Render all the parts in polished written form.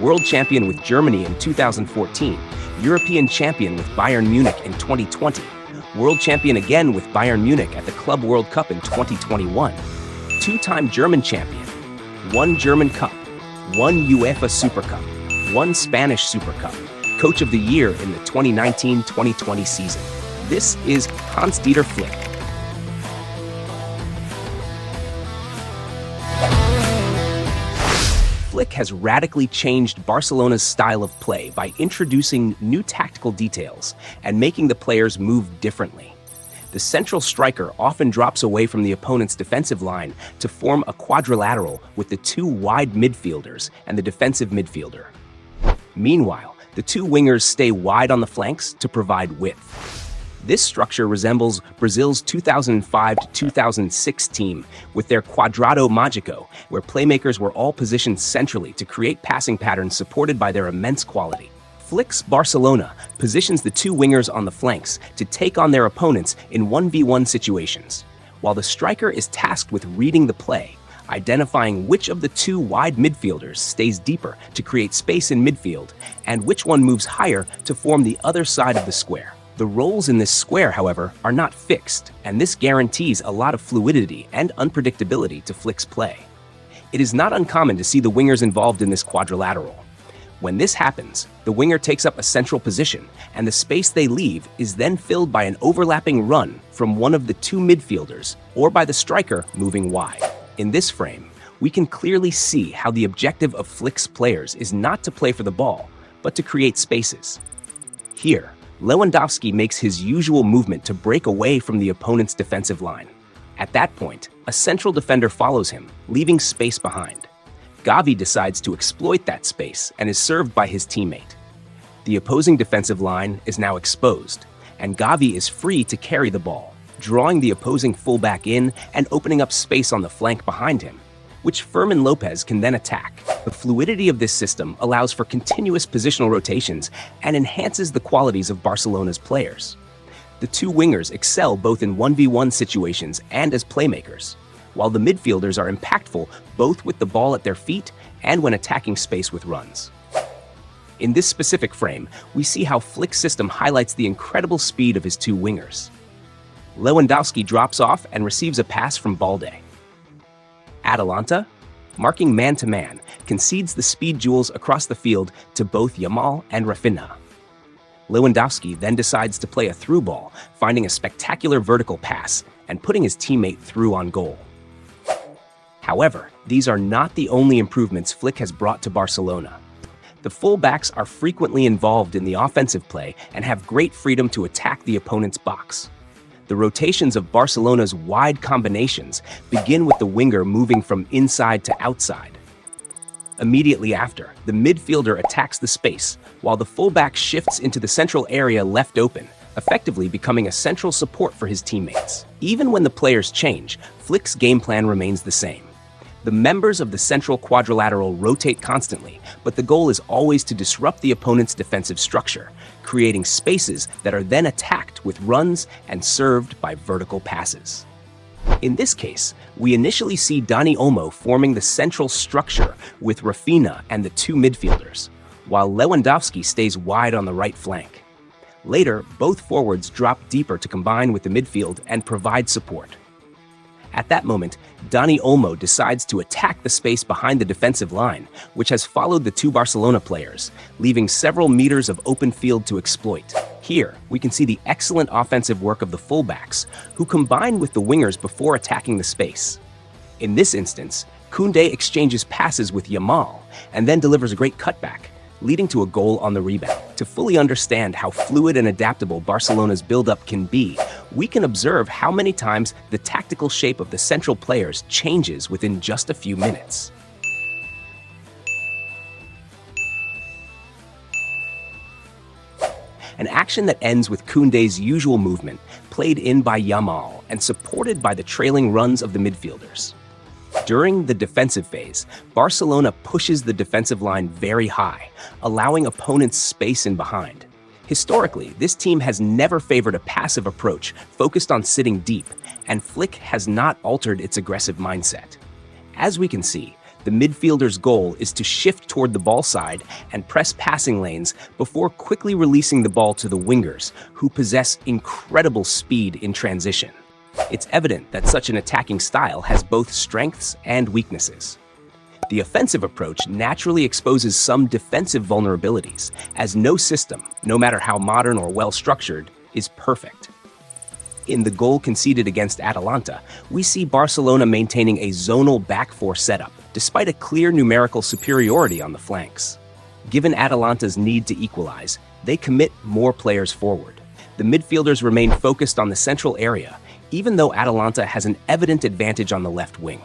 world champion with Germany in 2014, European champion with Bayern Munich in 2020, world champion again with Bayern Munich at the Club World Cup in 2021, two-time German champion, one German Cup, one UEFA Super Cup, one Spanish Super Cup, Coach of the Year in the 2019-2020 season. This is Hans-Dieter Flick. Flick has radically changed Barcelona's style of play by introducing new tactical details and making the players move differently. The central striker often drops away from the opponent's defensive line to form a quadrilateral with the two wide midfielders and the defensive midfielder. Meanwhile, the two wingers stay wide on the flanks to provide width. This structure resembles Brazil's 2005-2006 team with their Quadrado Magico, where playmakers were all positioned centrally to create passing patterns supported by their immense quality. Flick's Barcelona positions the two wingers on the flanks to take on their opponents in 1v1 situations, while the striker is tasked with reading the play, identifying which of the two wide midfielders stays deeper to create space in midfield and which one moves higher to form the other side of the square. The roles in this square, however, are not fixed, and this guarantees a lot of fluidity and unpredictability to Flick's play. It is not uncommon to see the wingers involved in this quadrilateral. When this happens, the winger takes up a central position, and the space they leave is then filled by an overlapping run from one of the two midfielders or by the striker moving wide. In this frame, we can clearly see how the objective of Flick's players is not to play for the ball, but to create spaces. Here, Lewandowski makes his usual movement to break away from the opponent's defensive line. At that point, a central defender follows him, leaving space behind. Gavi decides to exploit that space and is served by his teammate. The opposing defensive line is now exposed, and Gavi is free to carry the ball, drawing the opposing fullback in and opening up space on the flank behind him, which Fermin Lopez can then attack. The fluidity of this system allows for continuous positional rotations and enhances the qualities of Barcelona's players. The two wingers excel both in 1v1 situations and as playmakers, while the midfielders are impactful both with the ball at their feet and when attacking space with runs. In this specific frame, we see how Flick's system highlights the incredible speed of his two wingers. Lewandowski drops off and receives a pass from Balde. Atalanta, marking man-to-man, concedes the speed duels across the field to both Yamal and Rafinha. Lewandowski then decides to play a through ball, finding a spectacular vertical pass and putting his teammate through on goal. However, these are not the only improvements Flick has brought to Barcelona. The fullbacks are frequently involved in the offensive play and have great freedom to attack the opponent's box. The rotations of Barcelona's wide combinations begin with the winger moving from inside to outside. Immediately after, the midfielder attacks the space, while the fullback shifts into the central area left open, effectively becoming a central support for his teammates. Even when the players change, Flick's game plan remains the same. The members of the central quadrilateral rotate constantly, but the goal is always to disrupt the opponent's defensive structure, creating spaces that are then attacked with runs and served by vertical passes. In this case, we initially see Dani Olmo forming the central structure with Rafinha and the two midfielders, while Lewandowski stays wide on the right flank. Later, both forwards drop deeper to combine with the midfield and provide support. At that moment, Dani Olmo decides to attack the space behind the defensive line, which has followed the two Barcelona players, leaving several meters of open field to exploit. Here, we can see the excellent offensive work of the fullbacks, who combine with the wingers before attacking the space. In this instance, Koundé exchanges passes with Yamal and then delivers a great cutback, leading to a goal on the rebound. To fully understand how fluid and adaptable Barcelona's build-up can be, we can observe how many times the tactical shape of the central players changes within just a few minutes. An action that ends with Koundé's usual movement, played in by Yamal and supported by the trailing runs of the midfielders. During the defensive phase, Barcelona pushes the defensive line very high, allowing opponents space in behind. Historically, this team has never favored a passive approach focused on sitting deep, and Flick has not altered its aggressive mindset. As we can see, The midfielder's goal is to shift toward the ball side and press passing lanes before quickly releasing the ball to the wingers, who possess incredible speed in transition. It's evident that such an attacking style has both strengths and weaknesses. The offensive approach naturally exposes some defensive vulnerabilities, as no system, no matter how modern or well-structured, is perfect. In the goal conceded against Atalanta, we see Barcelona maintaining a zonal back four setup, despite a clear numerical superiority on the flanks. Given Atalanta's need to equalize, they commit more players forward. The midfielders remain focused on the central area, even though Atalanta has an evident advantage on the left wing.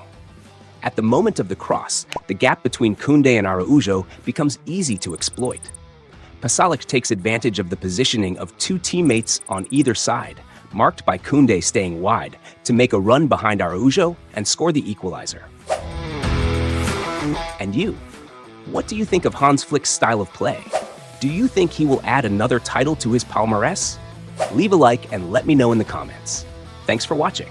At the moment of the cross, the gap between Koundé and Araujo becomes easy to exploit. Pasalic takes advantage of the positioning of two teammates on either side, marked by Koundé staying wide, to make a run behind Araujo and score the equalizer. And you? What do you think of Hans Flick's style of play? Do you think he will add another title to his palmarès? Leave a like and let me know in the comments. Thanks for watching.